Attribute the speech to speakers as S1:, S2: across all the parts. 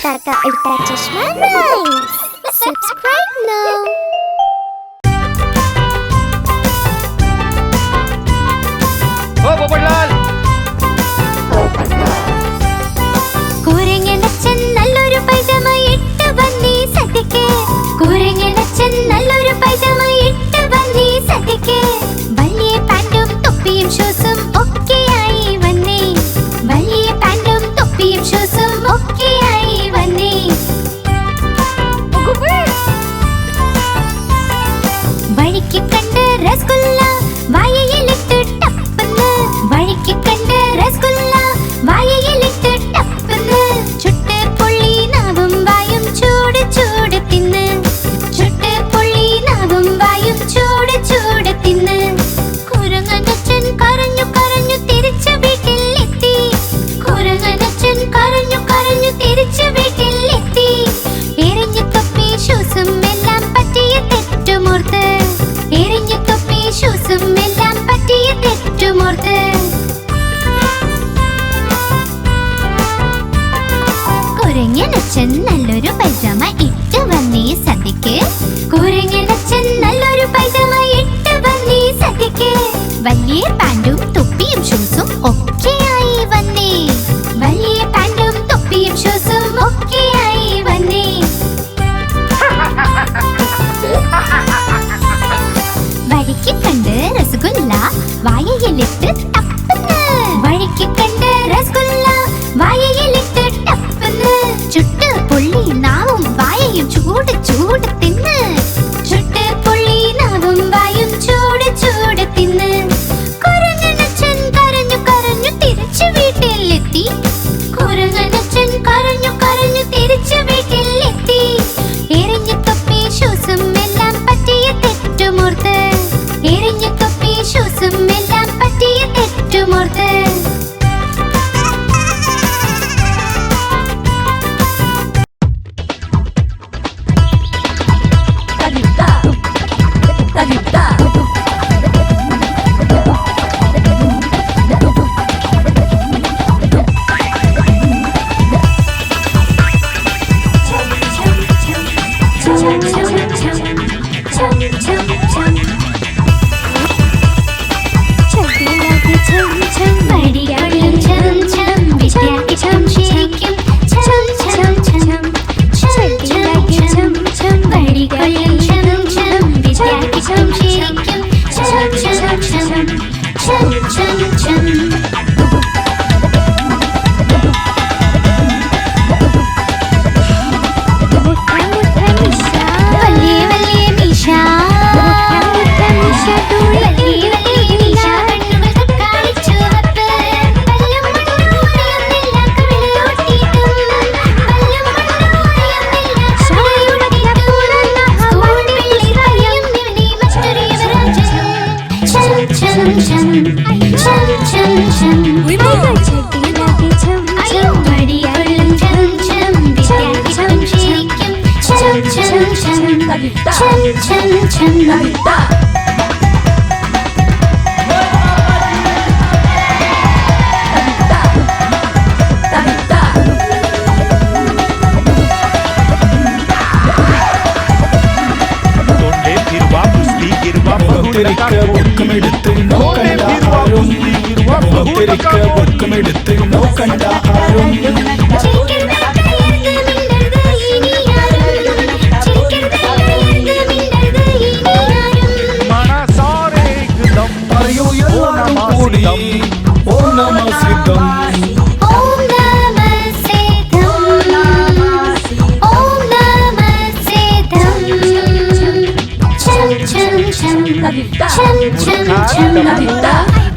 S1: Ultra Chashma Rhymes. Subscribe now.
S2: Oh, Popadlal!
S1: കൂരങ്ങനച്ചൻ നല്ലൊരു പൈജാമ ഇട്ട് വന്നീ സദ്യക്ക്. കൂരങ്ങനച്ചൻ നല്ലൊരു പൈജാമ ഇട്ട് വന്നീ സദ്യക്ക്. വലിയ പാന്റും തൊപ്പിയും ഷൂസും ഒക്കെയായി വന്നേ. വലിയ പാന്റും തൊപ്പിയും ഷൂസും ഒക്കെയായി വന്നേ. വഴിക്ക് കണ്ട് രസഗുല്ല വായയിലിട്ട് ടപ്പന്ന്. വഴിക്ക് കണ്ട് രസഗുല്ല വായയിലിട്ട് ടപ്പന്ന്. ചുട്ട് പൊള്ളി നാവും വായും ചൂട് ചൂട് തിന്ന്. ചുട്ട് പൊള്ളി നാവും വായും ചൂട് ചൂട് തിന്ന്. കുരങ്ങനച്ചൻ കരഞ്ഞു കരഞ്ഞു തിരിച്ച് വീട്ടിൽ എത്തി. കുരങ്ങനച്ചൻ കരഞ്ഞു കരഞ്ഞു തിരിച്ച് വീട്ടിൽ എത്തി. എറിഞ്ഞു തൊപ്പി ഷൂസും എല്ലാം പറ്റിയ തെറ്റുമോർത്ത്. എറിഞ്ഞു തൊപ്പി ഷൂസും എല്ലാം പറ്റിയ തെറ്റുമോർത്ത്. കുരങ്ങനച്ചൻ നല്ലൊരു പൈജാമ ഇട്ട് വന്നീ സദ്യക്ക്. കുരങ്ങനച്ചൻ നല്ലൊരു പൈജാമ ഇട്ട് വന്നീ സദ്യക്ക്. വലിയ പാന്റും തൊപ്പിയും ഷൂസും ഒക്കെയായി വന്നേ. വലിയ പാന്റും തൊപ്പിയും ഷൂസും ഒക്കെയായി വന്നേ. വഴിക്ക് കണ്ട് രസഗുല്ല വായയിലിട്ട് ടപ്പന്ന്. വഴിക്ക് കണ്ട് രസഗുല്ല വായയിലിട്ട് ടപ്പന്ന്. ചുട്ട് പൊള്ളി നാവും വായയും ചൂട് ചൂട് തിന്ന്. ചുട്ട് പൊള്ളി നാവും വായും ചൂട് ചൂട് തിന്ന്. കുരങ്ങനച്ചൻ കരഞ്ഞു കരഞ്ഞു തിരിച്ചു വീട്ടിലെത്തി. കുരങ്ങനച്ചൻ കരഞ്ഞു കരഞ്ഞു തിരിച്ചു വീട്ടിലെത്തി. എറിഞ്ഞു തൊപ്പി ഷൂസും എല്ലാം പറ്റിയ തെറ്റുമോർത്ത്. എറിഞ്ഞു തൊപ്പി ഷൂസും എല്ലാം പറ്റിയ തെറ്റുമോർത്ത്.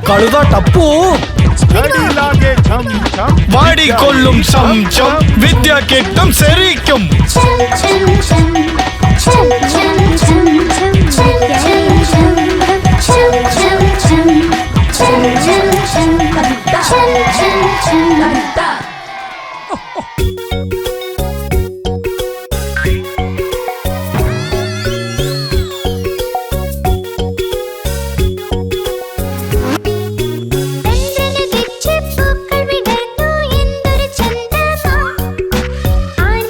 S3: കഴുത ടപ്പു വാടിക്കൊള്ളും സംശം വിദ്യ കിട്ടും ശരിക്കും.
S1: പൂക്കൾ വിടർന്നു എന്തൊരു ചന്തമാ. ആന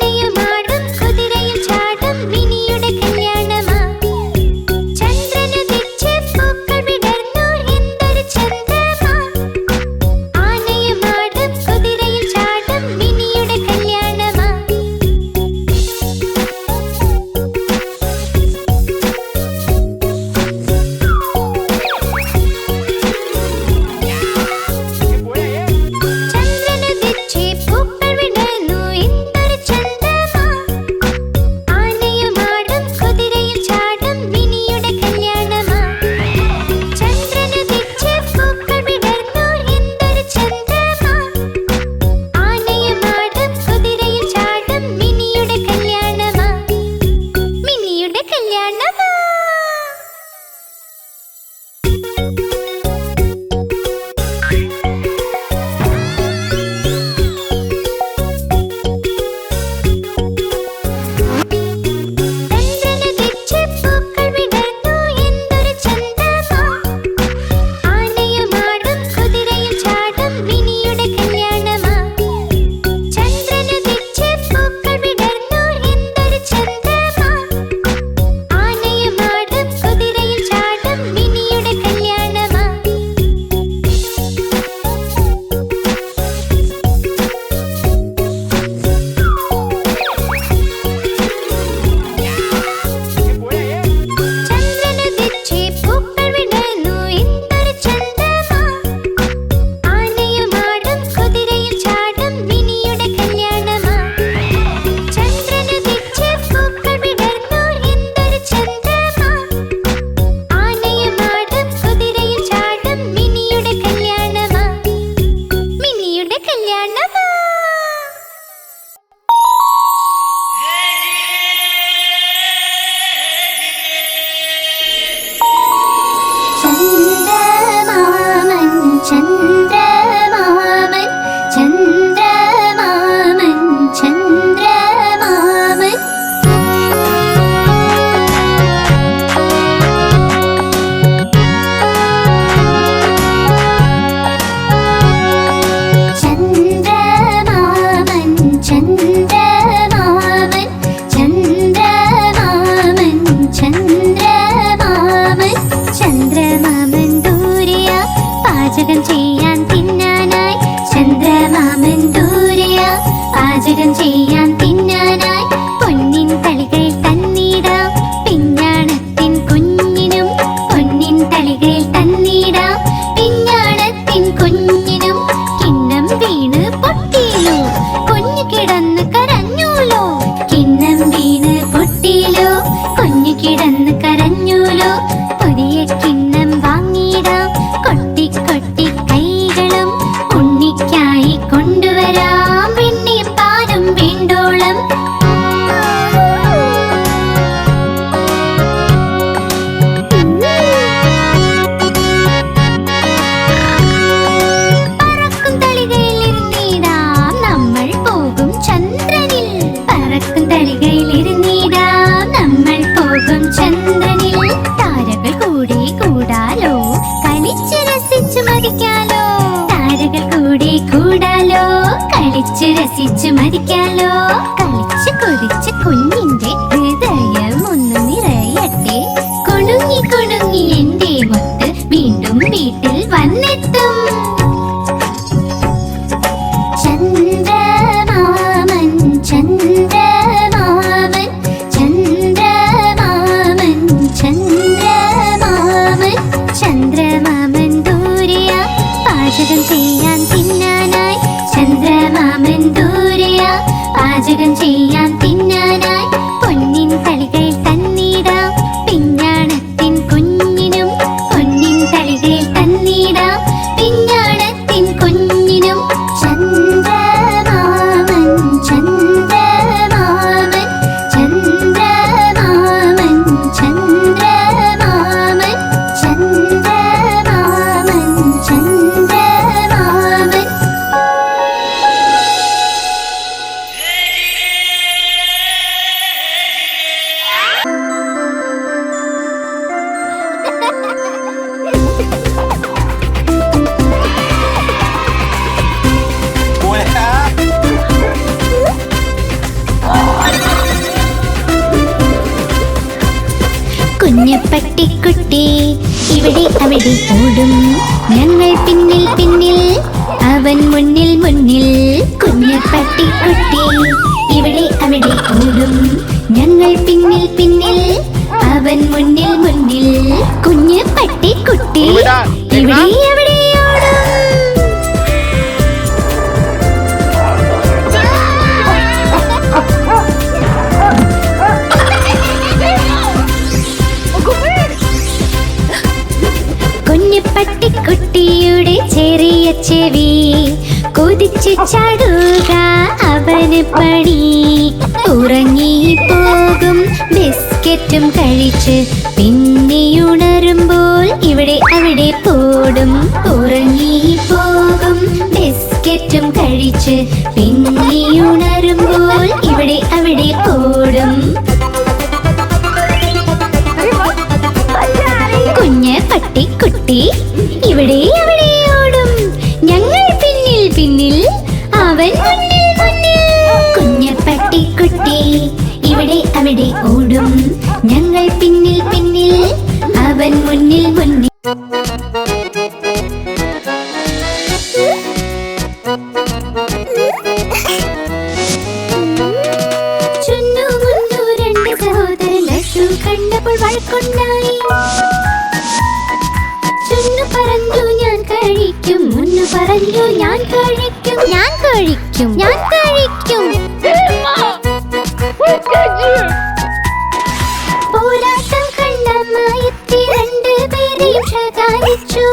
S1: രസിച്ചു മരിക്കാലോ. കളിച്ച് കൊതിച്ച് കുഞ്ഞിന്റെ ഹൃദയം ഒന്ന് നിറയട്ടെ. കുണുങ്ങി കുണുങ്ങി എന്റെ മുത്ത് വീണ്ടും വീട്ടിൽ വന്നെത്തും. ചന്ദ്രമാമൻ ചന്ദ്രമാമൻ ചന്ദ്രമാമൻ ചന്ദ്രമാമൻ ചന്ദ്രമാമൻ ദൂരെയാ പാചകം ചെയ്യാൻ തിന്നാനായി. ചന്ദ്രമാമൻ ദൂരെയാ പാചകം ചെയ്യാൻ തിന്നാനായി. പൊന്നിൻ തളികൾ തന്നിടാം പിഞ്ഞാണത്തിൻ കുഞ്ഞിനും. പൊന്നിൻ തളികൾ തന്നിടാം പിഞ്ഞാണത്തിൻ കുഞ്ഞിനും. ചന്ദ്രമാമൻ ചന്ദ്രമാമൻ ചന്ദ്രമാമൻ ചന്ദ്രമാമൻ ചന്ദ്രമാമൻ ചന്ദ്രമാമൻ. കുഞ്ഞപ്പട്ടിക്കുട്ടി ഇവിടെ അവിടെ ഓടും. ഞങ്ങൾ പിന്നിൽ പിന്നിൽ അവൻ മുന്നിൽ മുന്നിൽ. കുഞ്ഞപ്പട്ടിക്കുട്ടി ഇവിടെ അവിടെ ഓടും. ഞങ്ങൾ പിന്നിൽ പിന്നിൽ അവൻ മുന്നിൽ മുന്നിൽ. കുഞ്ഞപ്പട്ടിക്കുട്ടി ഇവിടെ അവിടെ ഓടും. കുഞ്ഞപ്പട്ടിക്കുട്ടിയുടെ ചെറിയ ചെവി കൊതിച്ച് ചാടുക അവന് പണി. ഉറങ്ങിപ്പോകും ബിസ്ക്കറ്റും കഴിച്ച് പിന്നെയുണരുമ്പോൾ ഇവിടെ അവിടെ പോടും. ഉറങ്ങിപ്പോകും ബിസ്ക്കറ്റും കഴിച്ച് പിന്നെയുണരുമ്പോൾ ഇവിടെ അവിടെ പോടും. കുഞ്ഞപ്പട്ടിക്കുട്ടി ഇവിടെ അവിടെ ഓടും. ഞങ്ങൾ പിന്നിൽ പിന്നിൽ അവൻ മുന്നിൽ മുന്നിൽ. കുഞ്ഞപ്പട്ടിക്കുട്ടി ഇവിടെ അവിടെ ഓടും. ഞങ്ങൾ പിന്നിൽ പിന്നിൽ അവൻ മുന്നിൽ മുന്നിൽ. ചുന്നു മുന്നു രണ്ട് സഹോദരൻ ലഡ്ഡു കണ്ടപ്പോൾ വഴക്കുണ്ടായി. ചുന്നു പറഞ്ഞു ഞാൻ കഴിക്കും. മുന്നു പറഞ്ഞു ഞാൻ കഴിക്കും. ഞാൻ കഴിക്കും. ഞാൻ കഴിക്കും. പോരാട്ടം കണ്ടമായെത്തി രണ്ടുപേരെയും ശകാരിച്ചു.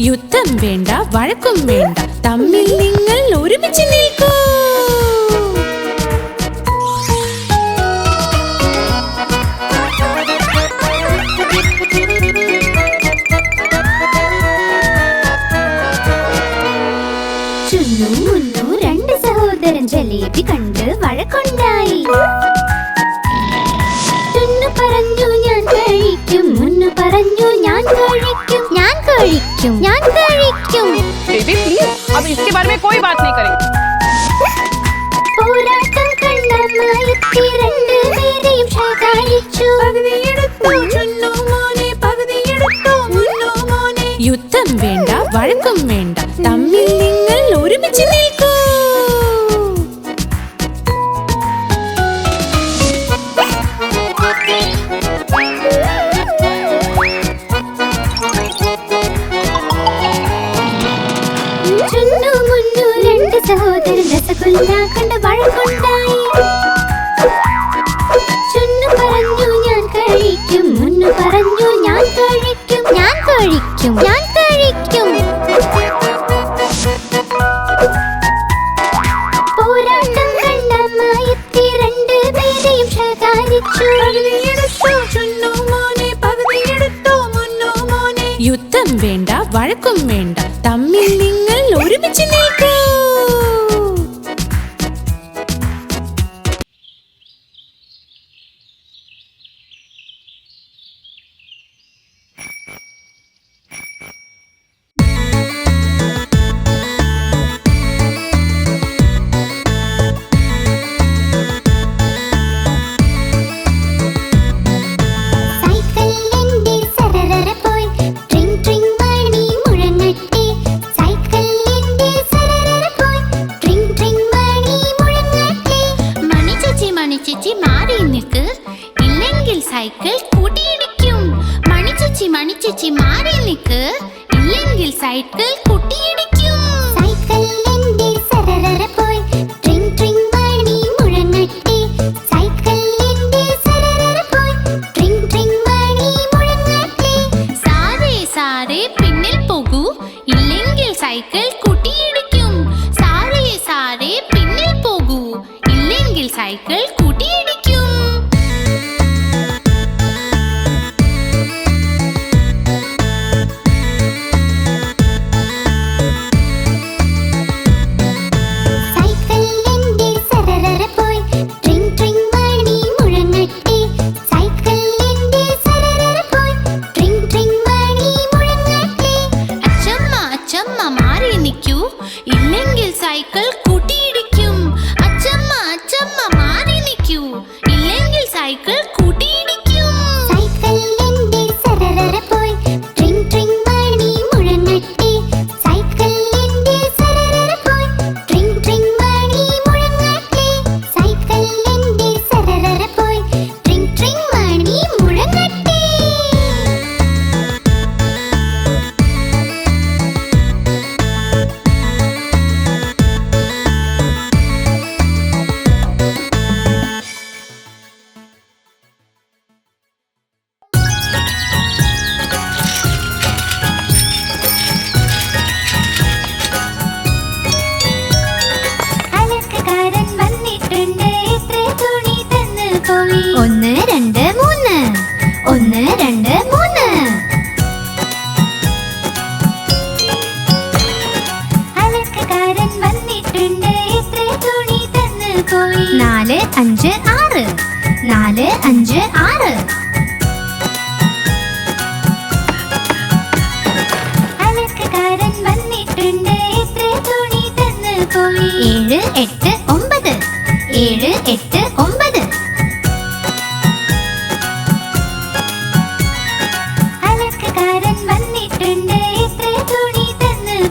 S4: യുദ്ധം വേണ്ട വഴക്കും വേണ്ട തമ്മിൽ നിങ്ങൾ ഒരുമിച്ച് നിൽക്കൂ.
S1: ചുന്നു മുന്നു രണ്ട് സഹോദരൻ ജലേബി കണ്ട് വഴക്കുണ്ടായി. ചുന്നു പറഞ്ഞു ഞാൻ കഴിക്കും. മുന്നു പറഞ്ഞു ഞാൻ കഴിക്കും. ഞാൻ കഴിക്കും. ഞാൻ കഴിക്കും.
S5: बेबी प्लीज अब इसके बारे में कोई बात नहीं करेंगे.
S1: പോരാട്ടം കണ്ടമായെത്തി രണ്ടുപേരെയും ശകാരിച്ചു.
S4: യുദ്ധം വേണ്ട വഴക്കും വേണ്ട തമ്മിൽ നിങ്ങൾ ഒരുമിച്ച് നിൽക്കൂ.
S1: ചുന്നു മുന്നു രണ്ട് സഹോദരൻ രസഗുല്ല കണ്ട് വഴക്കുണ്ടായി. ചുന്നു പറഞ്ഞു ഞാൻ കഴിക്കും. മുന്നു പറഞ്ഞു ഞാൻ കഴിക്കും. ഞാൻ കഴിക്കും. ഞാൻ കഴിക്കും. പോരാട്ടം കണ്ടമായെത്തി രണ്ടുപേരെയും ശകാരിച്ചു.
S4: യുദ്ധം വേണ്ട വഴക്കും വേണ്ട തമ്മിൽ നിങ്ങൾ ഒരുമിച്ച് നിൽക്കൂ.
S1: മാറി നിക്ക്, ഇല്ലെങ്കിൽ സൈക്കിൾ കുട്ടിയിടിക്കും. സൈക്കിൾ എന്റെ സരരര പോയി, ട്രിങ് ട്രിങ് മണി മുഴങ്ങട്ടെ. സൈക്കിൾ എന്റെ സരരര പോയി, ട്രിങ് ട്രിങ് മണി മുഴങ്ങട്ടെ. സാരേ സാരേ പിന്നിൽ പോകൂ, ഇല്ലെങ്കിൽ സൈക്കിൾ കുട്ടിയിടിക്കും. സാരേ സാരേ പിന്നിൽ പോകൂ, ഇല്ലെങ്കിൽ സൈക്കിൾ കുട്ടിയിടിക്കും. ഇല്ലെങ്കിൽ സൈക്കിൾ കൂട്ടിയിടിക്കും. അച്ചമ്മ അച്ചമ്മ മാറി നിൽക്കൂ, ഇല്ലെങ്കിൽ സൈക്കിൾ കൂട്ടിയിടിക്കും. സൈക്കിൾ എന്റെ സരരര പോയി, ട്രിങ് ട്രിങ് മണി മുഴങ്ങട്ടെ. സൈക്കിൾ എന്റെ സരരര പോയി, ട്രിങ് ട്രിങ് മണി മുഴങ്ങട്ടെ. സൈക്കിൾ എന്റെ സരരര പോയി, ട്രിങ് ട്രിങ് മണി മുഴങ്ങട്ടെ. ഒന്ന് രണ്ട് മൂന്ന്, ഒന്ന് രണ്ട് മൂന്ന്. അലക്കുകാരൻ വന്നിട്ടുണ്ട്, എത്ര തുണി തന്നു പോയി. 4 5 6, 4 5 6. അലക്കുകാരൻ വന്നിട്ടുണ്ട്, എത്ര തുണി തന്നു പോയി. 7 8 9, 7 8 9.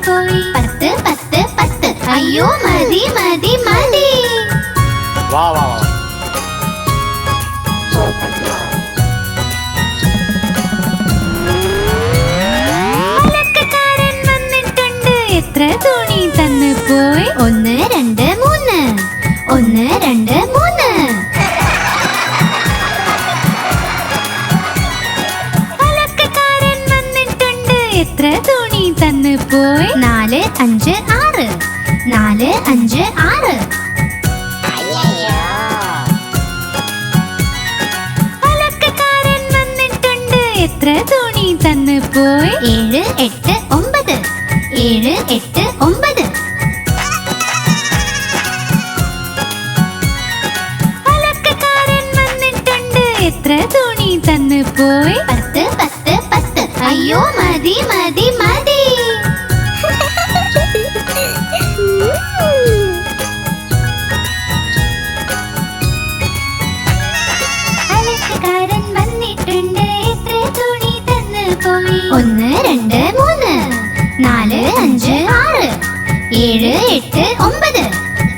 S1: പോയി. 10 10 10. അയ്യോ മതി മതി മതി.
S2: വാ വാ വാ.
S1: അലക്കുകാരൻ വന്നിട്ടുണ്ട്, എത്ര തുണി തന്നു പോയി. 1 2 3, 1 2 3. അലക്കുകാരൻ വന്നിട്ടുണ്ട്, എത്ര തുണി തന്നു പോയി. 4 5 6, 4 5 6. അലക്കുകാരൻ വന്നിട്ടുണ്ട്, എത്ര തുണി തന്നു പോയി. 7 8 9, 7 8 9. അലക്കുകാരൻ വന്നിട്ടുണ്ട്, എത്ര തുണി തന്നു പോയി. 10 10 10. അയ്യോ മതി മതി മതി. അലക്കുകാരൻ വന്നിട്ടുണ്ട്, എത്ര തുണി തന്നു പോയി. 1 2 3, 4 5 6, 7 8 9.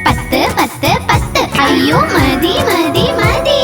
S1: 10 10 10. അയ്യോ മതി മതി മതി.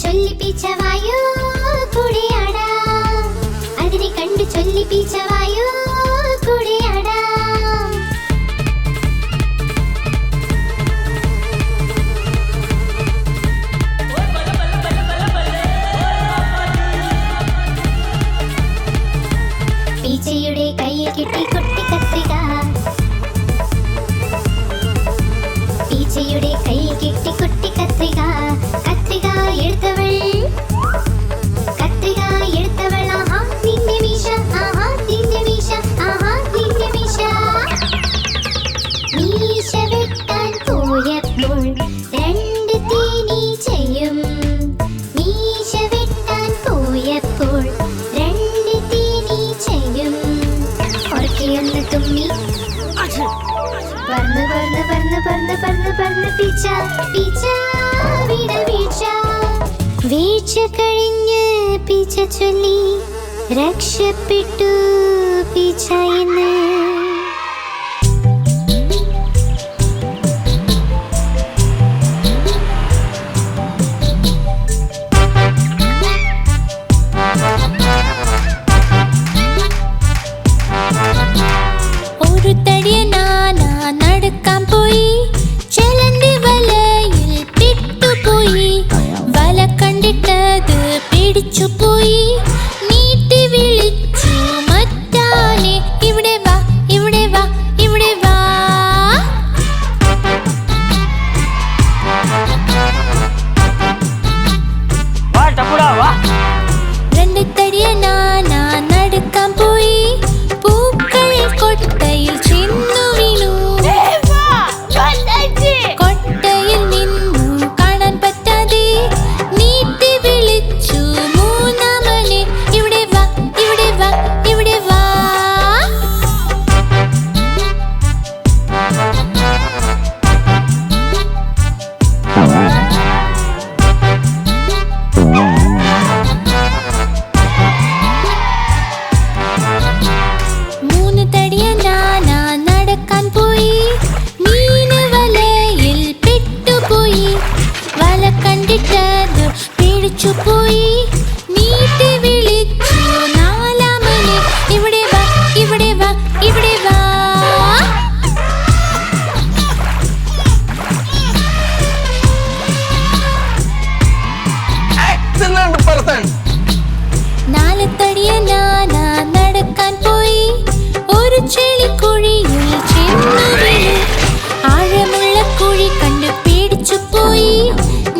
S1: ചൊല്ലിപ്പിച്ച വായു കൂടിയാടാം. അതിനെ കണ്ടു ചൊല്ലിപ്പിച്ച വായു കൂടിയാടാം. പീച്ചയുടെ കയ്യിൽ കിട്ടി കുട്ടി കത്രിക. പീച്ചയുടെ കയ്യിൽ കിട്ടി കുട്ടി കത്രിക. കത്രിക എടുത്തവൾ ആഹാ നിന്റെ മീശ, ആഹാ നിന്റെ മീശ, ആഹാ നിന്റെ മീശ. മീശ വെട്ടാൻ പോയപ്പോൾ രണ്ട് തേനീച്ചയും. മീശ വെട്ടാൻ പോയപ്പോൾ രണ്ട് തേനീച്ചയും. ഉറക്കെയൊന്ന് തുമ്മി പറന്ന് പറന്ന് പറന്ന് പറന്ന് പറന്ന് പറന്ന് പീച്ച പീച്ച വീണ വീഴ്ച. വീഴ്ച കഴിഞ്ഞ് പീച്ച ചൊല്ലി രക്ഷപ്പെട്ടു പീച്ച എന്ന്.
S6: ഒരു തടിയ നാന നടക്കാൻ പോയി. ചെലന്തി വലയിൽ പെട്ടുപോയി. വല കണ്ടിട്ടത് പിടിച്ചുപോയി. നീട്ടി വിളിച്ചു മറ്റാനെ, ഇവിടെ വാ ഇവിടെ വാ ഇവിടെ വാ. രണ്ട് തടിയ നാന നടക്കാൻ പോയി. പൂക്കൾ കൊട്ടയിൽ ചെന്നു വീണു. കൊട്ടയിൽ നിന്നു കാണാൻ പറ്റാതെ നീട്ടി വിളിച്ചു മൂന്നാമനെ, ഇവിടെ വാ ഇവിടെ വാ ഇവിടെ വാ. മൂന്ന് തടിയ നാന നടക്കാൻ പോയി. മീന് വലയിൽ പെട്ടുപോയി. വല കണ്ടിട്ടത് പിടിച്ചുപോയി. നീട്ടി വിളിച്ചു നാലാമനെ, ഇവിടെ വാ ഇവിടെ വാ ഇവിടെ വാ. നാല് തടിയ നാന നടക്കാൻ പോയി. ഒരു ചെളിക്കുഴിയിൽ ചെന്നു വീണു. ആഴമുള്ള കുഴി കണ്ട് പേടിച്ചുപോയി.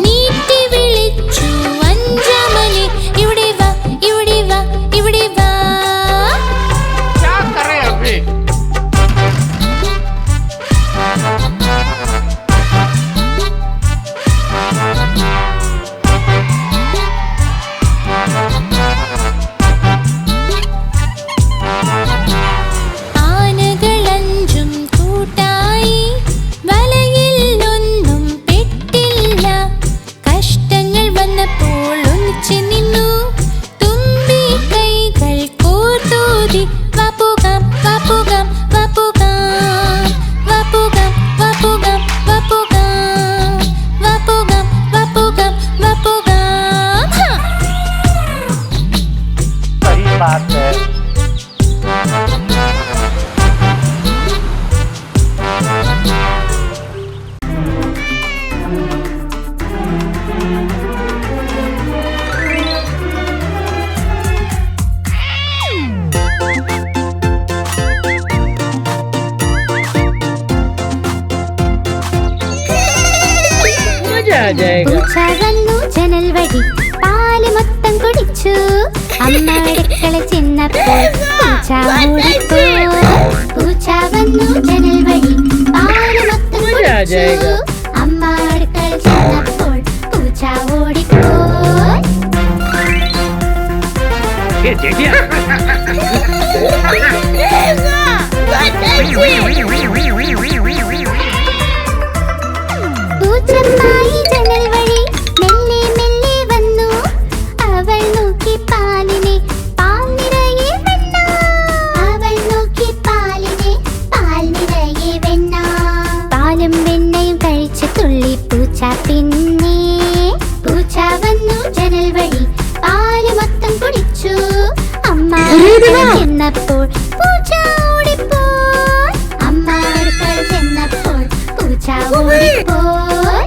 S6: നീട്ടി വിളിച്ചു അഞ്ചാമനെ, ഇവിടെ വാ ഇവിടെ വാ ഇവിടെ വാ. ആനകളഞ്ചും കൂട്ടായി. വലയിൽ ഒന്നും പെട്ടില്ല. കഷ്ടങ്ങൾ വന്നപ്പോൾ ഒന്നിച്ചു നിന്നു. തുമ്പി കൈകൾ കോർത്തൂതി. വപ്പുകാം വപ്പുകാം വപ്പുകാം വപ്പുകാം വപ്പുകാം വപ്പുകാം വപ്പുകാം വപ്പുകാം വപ്പുകാം.
S2: सही बात है.
S1: പൂച്ച വന്നു ജനൽ വഴി പാല് മൊത്തം കുടിച്ചു. അമ്മ അടുക്കള ചെന്നപ്പോൾ പൂച്ച ഓടിപ്പോയി. പൂച്ച വന്നു ജനൽ വഴി പാല് മൊത്തം കുടിച്ചു. അമ്മ അടുക്കള ചെന്നപ്പോൾ പൂച്ച ഓടിപ്പോയി. പൂച്ചമ്മായി ജനൽ വഴി മെല്ലെ മെല്ലെ വന്നു. അവൾ നോക്കി പാലിനെ, പാൽ നിറയെ വെണ്ണ. അവൾ നോക്കി പാലിനെ, പാൽ നിറയെ വെണ്ണ. പാലും വെണ്ണയും കഴിച്ചു തുള്ളി പൂച്ച. പിന്നെ പൂച്ച വന്നു ചെന്നപ്പോൾ പൂച്ച ഓടിപ്പോയി. അമ്മ അടുക്കളയിൽ ചെന്നപ്പോൾ പൂച്ച ഓടിപ്പോയി.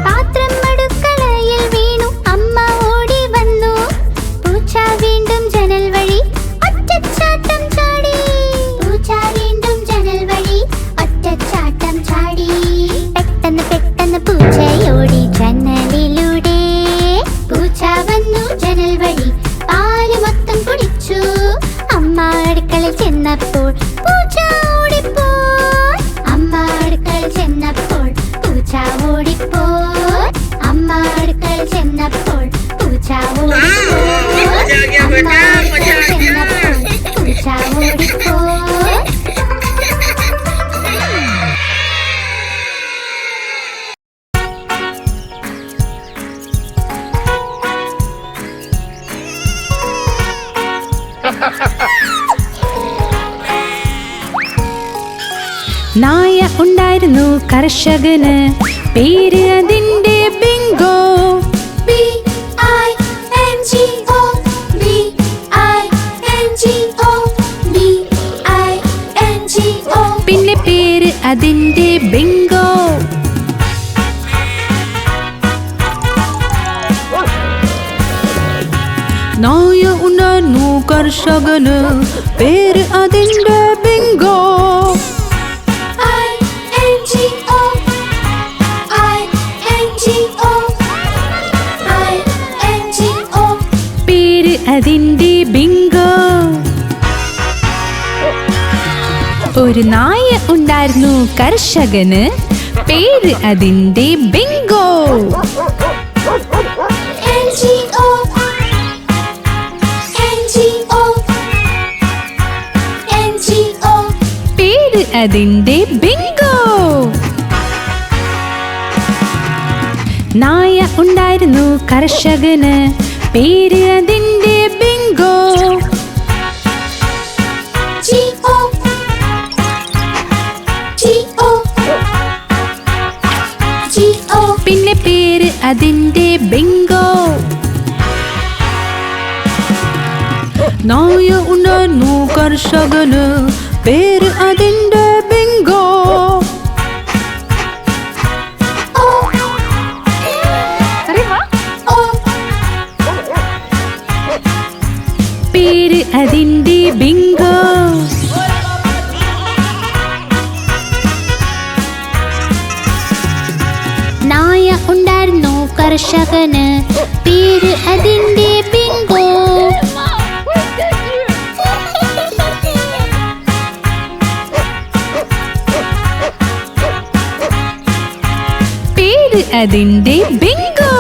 S1: പാത്രം അടുക്കളയിൽ വീണു. അമ്മ ഓടി വന്നു. പൂച്ച വീണ്ടും ജനൽ വഴി ഒറ്റച്ചാട്ടം ചാടി. പൂച്ച വീണ്ടും ജനൽ വഴി ഒറ്റച്ചാട്ടം ചാടി. പെട്ടെന്ന് പെട്ടെന്ന് പൂച്ചയോടി ജനലിലൂടെ. പൂച്ച വന്നു ജനൽ വഴി പാല് മൊത്തം കുടിച്ചു. അമ്മ അടുക്കളയിൽ ചെന്നപ്പോൾ പൂച്ച ഓടിപ്പോയി. അമ്മ അടുക്കളയിൽ ചെന്നപ്പോൾ പൂച്ച ഓടിപ്പോയി. അമ്മ അടുക്കളയിൽ ചെന്നപ്പോൾ പൂച്ച ഓടിപ്പോയി. അമ്മ അടുക്കളയിൽ ചെന്നപ്പോൾ പൂച്ച ഓടിപ്പോയി.
S4: നായ ഉണ്ടായിരുന്നു കർഷകന്, പേര് അതിന്റെ ബിങ്കോ.
S6: B-I-N-G-O, B-I-N-G-O, B-I-N-G-O.
S4: പിന്നെ പേര് അതിന്റെ ബിങ്കോ. നായ ഉണ്ടായിരുന്നു കർഷകന്, പേര് അതിന്റെ ബിങ്കോ.
S6: I-N-G-O, I-N-G-O, I-N-G-O.
S4: പേര് അതിന്റെ ബിങ്കോ. ഒരു നായ ഉണ്ടായിരുന്നു കർഷകന്, പേര് അതിന്റെ ബിങ്കോ.
S6: N-G-O, N-G-O, N-G-O.
S4: പേര് അതിന്റെ ബിങ്കോ. നായ ഉണ്ടായിരുന്നു കർഷകന്, പേര് അതിന്റെ ബിങ്കോ.
S6: G-O, G-O, G-O.
S4: പിന്നെ പേര് അതിന്റെ ബിങ്കോ. നായ ഉണ്ടായിരുന്നു കർഷകന്, പേര് അതിന്റെ ബിങ്കോ.
S5: अरे वाह,
S4: പേര് അതിന്റെ ബിങ്കോ. നായ ഉണ്ടായിരുന്നു കർഷകന്, പേര് അതിന്റെ ബിങ്കോ. പേര് അതിന്റെ ബിങ്കോ.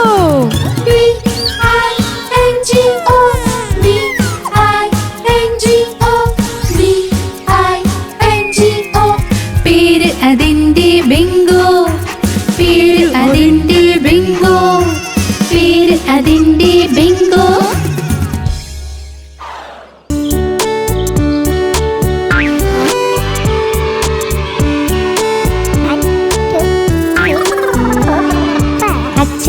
S6: B-I-N-G-O, B-I-N-G-O, B-I-N-G-O.
S4: പേര് അതിന്റെ ബിങ്കോ. പേര് അതിന്റെ ബിങ്കോ. പേര് അതിന്റെ ബിങ്കോ.
S1: അച്ഛ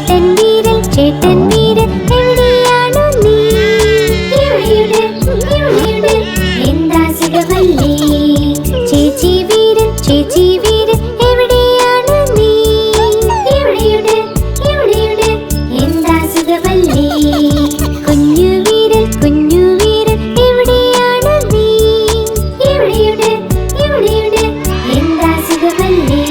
S1: ചേട്ടൻ വീരൻ എവിടെയാണു നീ? ഇവിടെയുണ്ട് എന്താ സുഖമല്ലേ? ചേച്ചി വീരൻ എവിടെയാണു നീ? ഇവിടെയുണ്ട് എന്താ സുഖമല്ലേ? കുഞ്ഞു വീരൻ എവിടെയാണു നീ? ഇവിടെയുണ്ട് എന്താ സുഖമല്ലേ?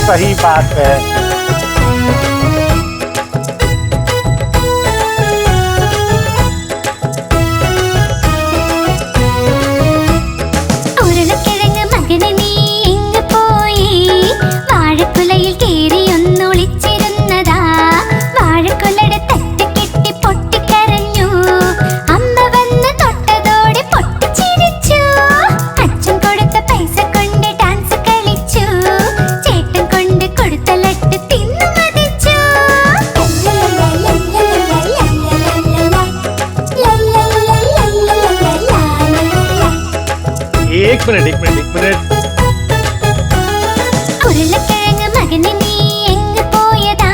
S2: सही बात है।
S1: ഉരുളക്കിഴങ്ങ് മകനെ നീ എങ്ങ് പോയി? വാഴക്കുലയിൽ കേറി ഒന്നൊളിച്ചിരുന്നതാ. വാഴക്കുലയുടെ തട്ട് കെട്ടി പൊട്ടിക്കരഞ്ഞു. അമ്മ വന്ന് തൊട്ടതോടെ പൊട്ടിച്ചിരിച്ചു. അച്ഛൻ കൊടുത്ത പൈസ കൊണ്ട് ഡാൻസ് കളിച്ചു. ചേട്ടൻ കൊണ്ട് കൊടുത്ത ലട്ട് തിന്നു മതിച്ചു.
S2: एक मिनट
S1: ഉരുളക്കിഴങ്ങ് മകനെ നീ എങ്ങ് പോയതാ?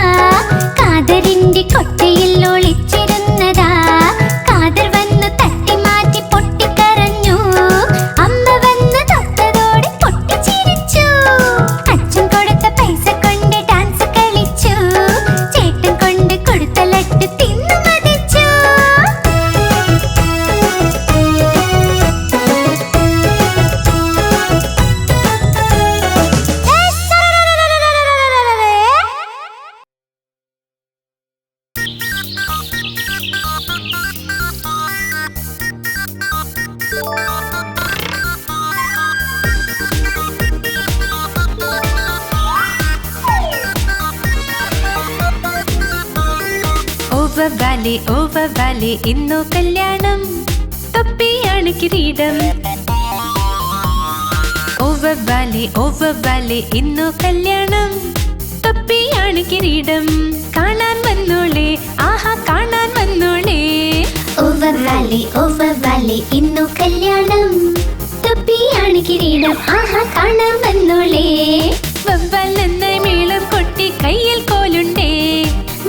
S1: കാതറിന്റെ കൊട്ടയിൽ ഒളിച്ചിരുന്നതാ. കാതർ വന്ന് തട്ടി മാറ്റി പൊട്ടിക്കരഞ്ഞു. അമ്മ വന്ന് തൊട്ടതോടെ പൊട്ടിച്ചിരിച്ചു. അച്ഛൻ കൊടുത്ത പൈസ കൊണ്ട് ഡാൻസ് കളിച്ചു. ചേട്ടൻ കൊണ്ട് കൊടുത്ത ലട്ട് തിന്നു മതിച്ചു.
S4: ഓവർ വാലി ഇന്നു കല്യാണം. തൊപ്പിയാണ് കിരീടം. ഓവർ വാലി ഇന്നു കല്യാണം. തൊപ്പിയാണ് കിരീടം. കാണാൻ വന്നോളേ, ആഹാ കാണാൻ വന്നോളേ.
S1: ഓവർ വാലി ഇന്നു കല്യാണം. തൊപ്പിയാണ് കിരീടം. ആഹാ കാണാൻ വന്നോളേ.
S4: വവ്വാൽ നന്നായി മേളം കൊട്ടി കയ്യിൽ കോലുണ്ടേ.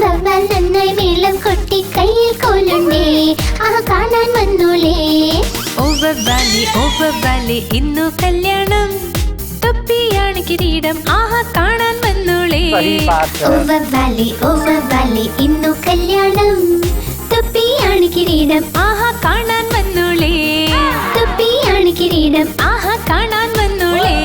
S1: വവ്വാൽ നന്നായി മേളം കൊട്ടി കയ്യിൽ കോലുണ്ടേ. ആഹാ കാണാൻ വന്നോളേ.
S4: ഓവർ വാലി ഇന്നു കല്യാണം. തൊപ്പിയാണ് കിരീടം. ആഹാ കാണാൻ വന്നോളേ.
S2: सही बात है।
S1: ഓവർ വാലി ഇന്നു കല്യാണം. തൊപ്പിയാണ് കിരീടം.
S4: ആഹാ കാണാൻ വന്നോളേ.
S1: തൊപ്പിയാണ് കിരീടം.
S4: ആഹാ കാണാൻ വന്നോളേ.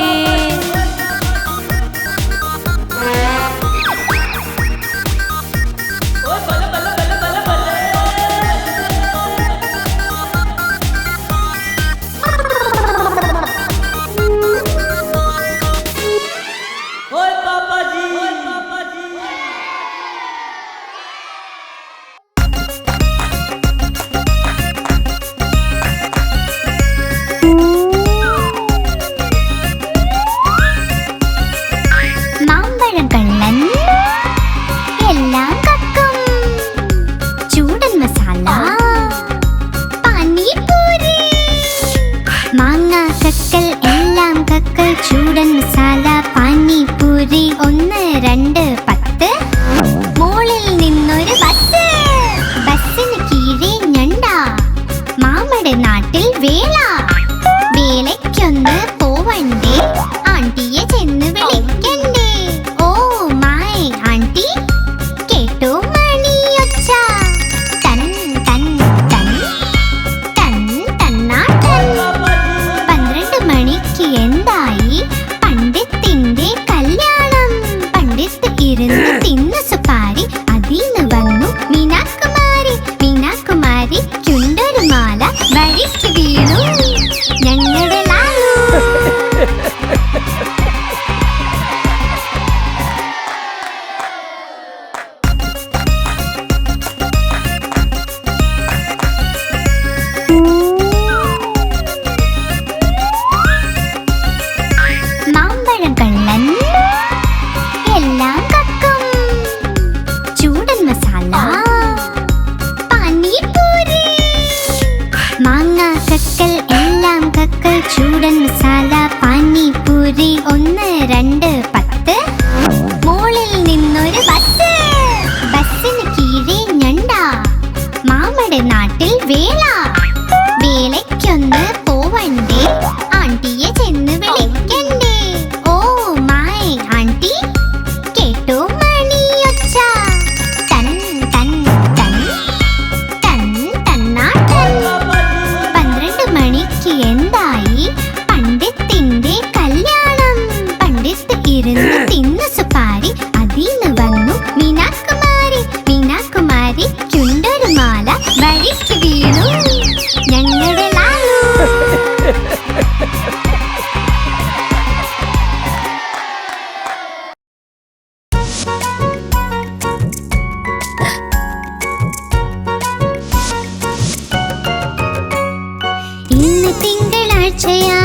S1: ആഴ്ചയാ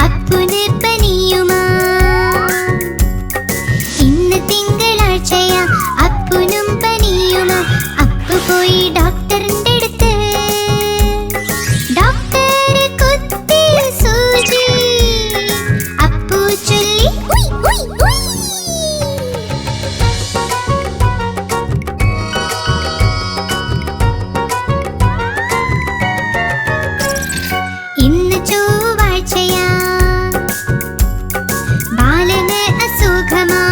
S1: അപ്പുന് പനിയുമാ ഇന്ന് തിങ്കളാഴ്ചയാ അപ്പുനും പനിയുമാ അപ്പു പോയി ഡോക്ടറിന്റെ അടുത്ത് ഡോക്ടർ കുത്തി സൂചി അപ്പു ചൊല്ലി ഉയ് ഉയ് ഉയ് ഇന്ന് ചൊവ്വാഴ്ചയാ ബാലന് അസുഖമാ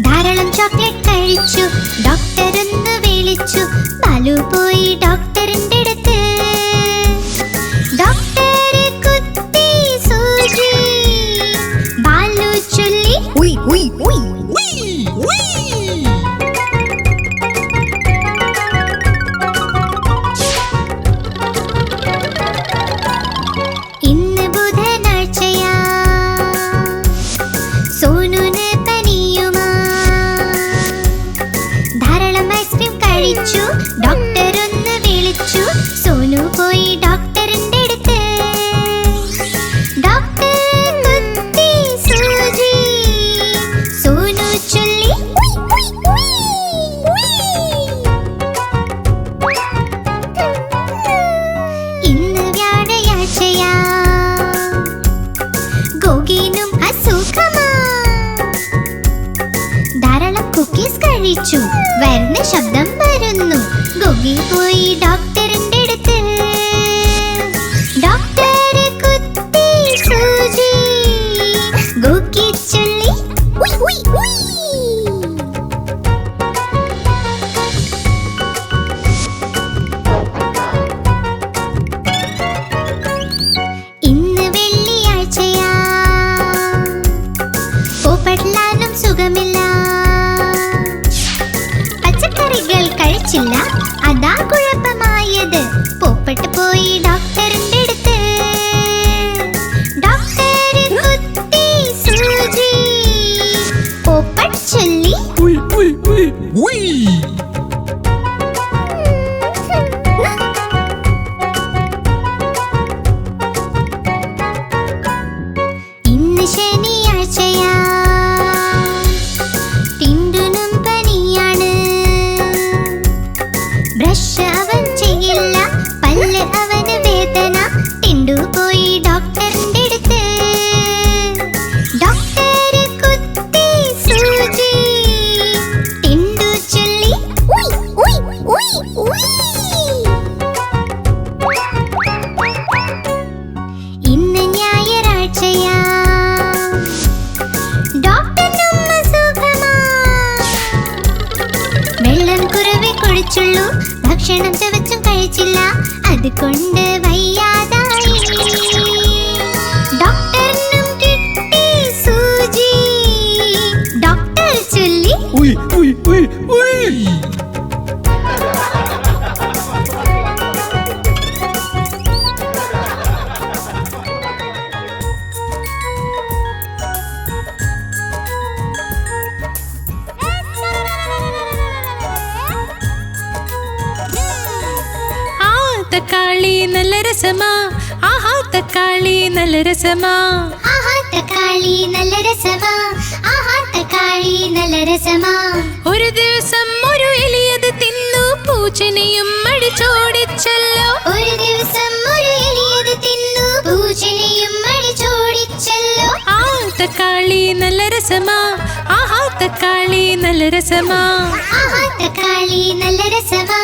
S1: ധാരാളം ചോക്ലേറ്റ് കഴിച്ചു ഡോക്ടർ ഒന്ന് വിളിച്ചു ബാലു പോയി ഡോക്ടറിന്റെ അടുത്ത് ഡോക്ടർ കുത്തി സൂചി ബാലു ചൊല്ലി ഉയ് ഉയ് ഉയ് ഇന്ന് ബുധനാഴ്ചയാ സോനുന് പനിയുമാ ധാരാളം ഐസ്ക്രീം കഴിച്ചു ഡോക്ടർ ഒന്ന് വിളിച്ചു സോനു പോയി ഡോക്ടറിന്റെ അടുത്ത് ഡോക്ടർ കുത്തി സൂചി സോനു ചൊല്ലി ഉയ് ഉയ് ഉയ് ഇന്ന് വ്യാഴാഴ്ചയാ ഗോഗിനും അസുഖമാ ധാരാളം കുക്കീസ് കഴിച്ചു വരുന്ന ശബ്ദം വരുന്നു ഗോഗി പോയി ഡോക്ടറിന്റെ അടുത്ത് ഡോക്ടർ കുത്തി സൂചി ഗോഗി ചൊല്ലി ഉയ് ഉയ് ഉയ് ഇന്ന് വെള്ളിയാഴ്ചയാ പോപ്പട്ലാനും സുഖമില്ല പച്ചക്കറികൾ കഴിച്ചില്ല അതാ കുഴപ്പമായത് പോപ്പട്ട് പോയി ഡോക്ടറിന്റെ അടുത്ത് ഡോക്ടർ കുത്തി സൂചി പോപ്പട്ട് ചൊല്ലി ഇന്ന് ശനിയാഴ്ചയാ ടിൻഡുനും പനിയാണ് ബ്രഷ് അവൻ ചെയ്യില്ല പല്ല് അവന് വേദന ടിൻഡു പോയി ഡോക്ടറിന്റെ അടുത്ത് ഡോക്ടർ കുത്തി സൂചി ടിൻഡു ചൊല്ലി ഉയ് ഉയ് ഉയ് ഉയ് ഇന്ന് ഞായറാഴ്ചയാ ഡോക്ടറിനും അസുഖമാ വെള്ളം കുറവേ കുടിച്ചുള്ളൂ ഭക്ഷണം ചവച്ചും കഴിച്ചില്ല അതുകൊണ്ട് വയ്യാതായി ഡോക്ടറിനും കിട്ടി സൂചി ഡോക്ടർ ചൊല്ലി
S4: തക്കാളി നല്ല രസമാ ആഹാ തക്കാളി നല്ല രസമാ
S1: ആഹാ തക്കാളി നല്ല രസമാ ആഹാ തക്കാളി നല്ല രസമാ
S4: ഒരു ദിവസം ഒരു എലിയത് തിന്നു പൂച്ചനെയും അടിച്ചോടിച്ചല്ലോ
S1: ഒരു ദിവസം ഒരു എലിയത് തിന്നു പൂച്ചനെയും അടിച്ചോടിച്ചല്ലോ
S4: ആ തക്കാളി നല്ല രസമാ ആഹാ തക്കാളി നല്ല രസമാ
S1: ആഹാ തക്കാളി നല്ല രസമാ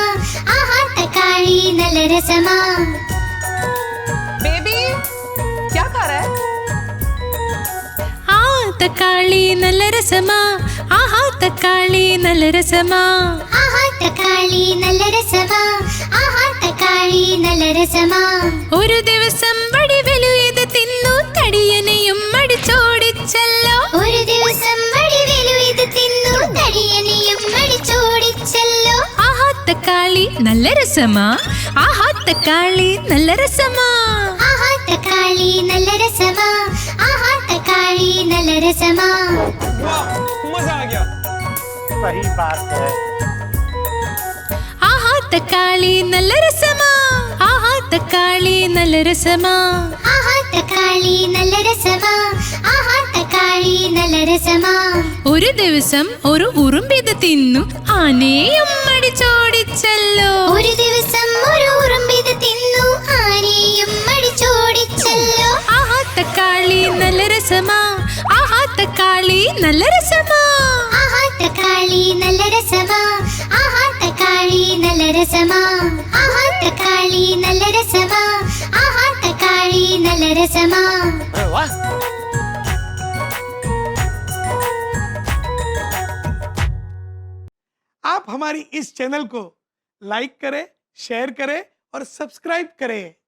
S1: ആഹാ തക്കാളി നല്ല രസമാ
S5: बेबी क्या कर रहा है?
S4: ആ തക്കാളി നല്ല രസമാ ആഹാ തക്കാളി നല്ല രസമാ
S1: ആഹാ തക്കാളി നല്ല രസമാ ആഹാ തക്കാളി നല്ല രസമാ
S4: ഒരു ദിവസം വടിവലു ഇത് തിന്നു തടിയനെയും അടിച്ചോടിച്ചല്ലോ
S1: ഒരു ദിവസം വടിവേലു ഇത് തിന്നു തടിയനെയും അടിച്ചോടിച്ചല്ലോ
S4: ആഹാ തക്കാളി നല്ല രസമാ ആഹാ തക്കാളി നല്ല രസമാ
S1: ആഹാ തക്കാളി നല്ല രസമാ ആഹാ തക്കാളി നല്ല രസമാ
S2: मजा आ गया सही बात है
S4: ആഹാ തക്കാളി നല്ല രസമാ ആഹാ തക്കാളി നല്ല രസമാ
S1: ആഹാ തക്കാളി നല്ല രസമാ ആഹാ തക്കാളി നല്ല രസമാ
S4: ഒരു ദിവസം ഒരു ഉറുമ്പിത് തിന്നു ആനയും അടിച്ചോടിച്ചല്ലോ
S1: ഒരു ദിവസം ഒരു ഉറുമ്പിത് തിന്നു ആനയും അടിച്ചോടിച്ചല്ലോ
S4: ആഹാ തക്കാളി നല്ല രസമാ ആഹാ തക്കാളി നല്ല രസമാ
S1: ആഹാ തക്കാളി നല്ല രസമാ ആഹാ തക്കാളി നല്ല രസമാ ആഹാ തക്കാളി നല്ല രസമാ ആഹാ തക്കാളി നല്ല രസമാ
S2: अरे वाह
S7: आप हमारी इस चैनल को लाइक करें, शेयर करें और सब्सक्राइब करें।